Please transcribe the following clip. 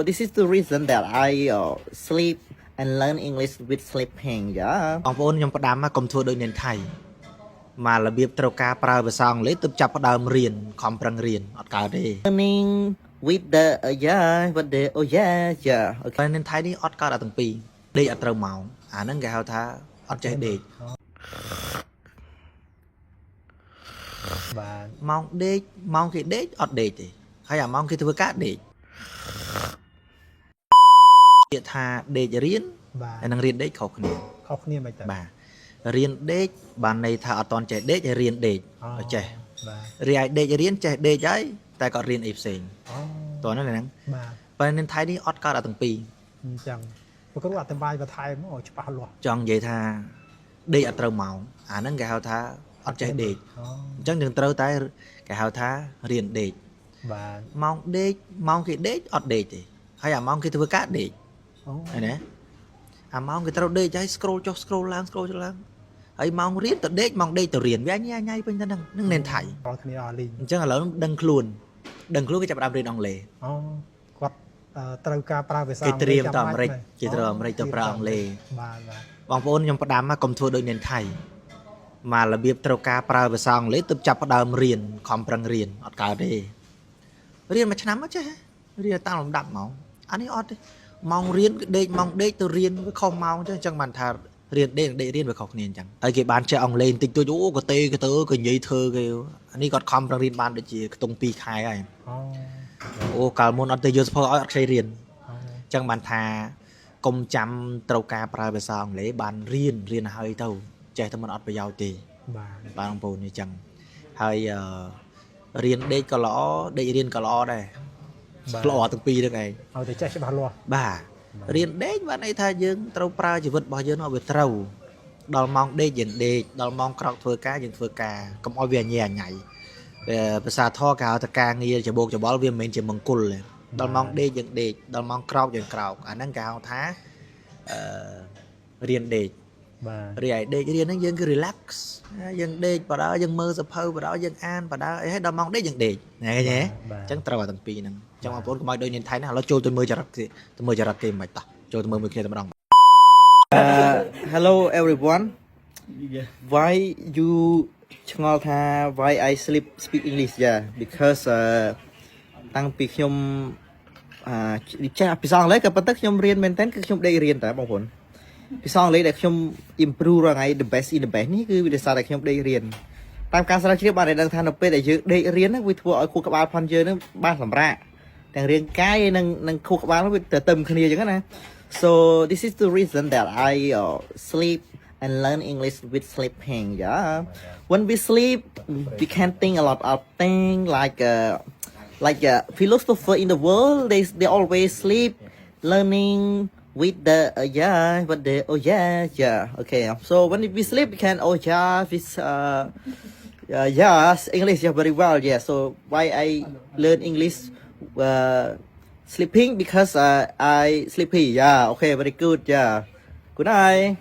this is the reason that I sleep and learn English with sleeping. Yeah. បងប្អូនខ្ញុំផ្ដាំមកកុំធ្វើដូចអ្នកថៃមករបៀបត្រូវការប្រើភាសាអង់គ្លេសទើបចាប់ផ្ដើមរៀនខំប្រឹងរៀនអត់កើតទេ Learning with the yeah. Okay. អ្នកថៃនេះអត់កើតអត់ទាំងពីរដេកអត់ត្រូវម៉ោងអាហ្នឹងគេហៅថាអត់ចេះដេក បាទ ម៉ោងដេកម៉ោងគេដេកអត់ដេកទេហើយអាម៉ោងគេធ្វើការដេកពាក្យថាដេករៀន បាទ ហើយនឹងរៀនដេកខុសគ្នា ខុសគ្នាមិនទៅ បាទរៀនដេកបានន័យថាអត់តន់ចេះដេកហើយរៀនដេកឲ្យចេះ បាទ រីឯដេករៀនចេះដេកហើយតែគាត់រៀនអីផ្សេង អូ តោះហ្នឹង បាទ ប៉ុន្តែនៅថៃនេះអត់កើតអត់ទាំងពីរ អញ្ចឹងព្រោះគាត់អត់បាយបន្ថែមមកច្បាស់លាស់ ចង់និយាយថាដេកអត់ត្រូវម៉ោងអាហ្នឹងគេហៅថាអត់ចេះដេក អូ អញ្ចឹងយើងត្រូវតែគេហៅថារៀនដេក បាទ ម៉ោងដេកម៉ោងគេដេកអត់ដេកទេហើយអាម៉ោងគេធ្វើការដេក អូ ឃើញទេអាម៉ោងគេត្រូវដេកហើយ scroll ចុះ scroll ឡើង scroll ចុះឡើងហើយម៉ោងរៀនទៅដេកម៉ោងដេកទៅរៀនវាញ៉ៃពេញទៅហ្នឹងនឹងអ្នកថៃ តគ្នាអស់លីង អញ្ចឹងឥឡូវដឹងខ្លួនគេចាប់ផ្ដើមរៀនអង់គ្លេស អូគាត់ត្រូវការប្រើភាសា គេត្រៀមទៅអាមេរិកគេត្រូវអាមេរិកទៅប្រើអង់គ្លេស បាទបាទ បងប្អូនខ្ញុំផ្ដាំមកកុំធ្វើដូចអ្នកថៃមករបៀបត្រូវការប្រើភាសាអង់គ្លេសទើបចាប់ផ្ដើមរៀនខំប្រឹងរៀនអត់កើតទេរៀនមួយឆ្នាំមកចេះរៀនតាមលំដាប់ហ្មងអានេះអត់ទេម៉ោងរៀនដេកម៉ោងដេកទៅរៀនវាខុសម៉ោងអញ្ចឹងបានថារៀនដេករៀនវាខុសគ្នាអញ្ចឹងហើយគេបានចេះអង់គ្លេសបន្តិចតួចអូក៏ទេក៏ទៅក៏និយាយធ្វើគេអានេះគាត់ខំប្រឹងរៀនបានដូចជាខ្ទង់2ខែហើយ អូ អូកាលមុនអត់ទៅយកសភៅឲ្យអត់ខ្ចីរៀន អូ អញ្ចឹងបានថាកុំចាំត្រូវការប្រើភាសាអង់គ្លេសបានរៀនហើយទៅចេះតែមិនអត់ប្រយោជន៍ទេ បាទ បាទបងប្អូននេះអញ្ចឹងហើយរៀនដេកក៏ល្អដេករៀនក៏ល្អដែរល្អទាំងពីរហ្នឹងឯង ឲ្យតែចេះច្បាស់លាស់ បាទរៀនដេកបានន័យថាយើងត្រូវប្រើជីវិតរបស់យើងឲ្យវាត្រូវដល់ម៉ោងដេកយើងដេកដល់ម៉ោងក្រោកធ្វើការយើងធ្វើការកុំឲ្យវាញ៉ៃញ៉ៃភាសាធម៌គេហៅថាការងារច្បោកច្បល់វាមិនមែនជាមង្គលទេដល់ម៉ោងដេកយើងដេកដល់ម៉ោងក្រោកយើងក្រោកអាហ្នឹងគេហៅថារៀនដេក បាទ រីឯដេករៀនហ្នឹងយើងគឺ relax យើងដេកបដៅយើងមើលសភៅបដៅយើងអានបដៅអីហើយដល់ម៉ោងដេកយើងដេកណែទេអញ្ចឹងត្រូវតែទាំងពីរហ្នឹងអញ្ចឹងបងប្អូនកុំឲ្យដូចនាងថៃណាឥឡូវចូលទៅមើលចរិតគេមិនតោះចូលទៅមើលមួយគ្នាតែម្ដង Hello everyone. Why you ឆ្ងល់ថា why I speak English yeah because តាំងពីខ្ញុំចេះភាសាអង់គ្លេសក៏ប៉ុន្តែខ្ញុំរៀនមែនតើគឺខ្ញុំដេករៀនតែបងប្អូនភាសាអង់គ្លេសដែលខ្ញុំ improve រាល់ថ្ងៃ the best in the best នេះគឺវាដោយសារតែខ្ញុំដេករៀនតាមការស្រាវជ្រាវបានដឹងថានៅពេលដែលយើងដេករៀនហ្នឹងវាធ្វើឲ្យខួរក្បាលផនយើងហ្នឹងបានសម្រាកទាំងរាងកាយនិងខួរក្បាលវាទៅគ្នាអញ្ចឹងណា so this is the reason that I sleep and learn English with sleeping yeah when we sleep we can think a lot of things like philosopher in the world they always sleep learning with the yeah okay so when we sleep we can English yeah very well yeah so why I learn English sleeping because I sleepy yeah okay very good yeah good night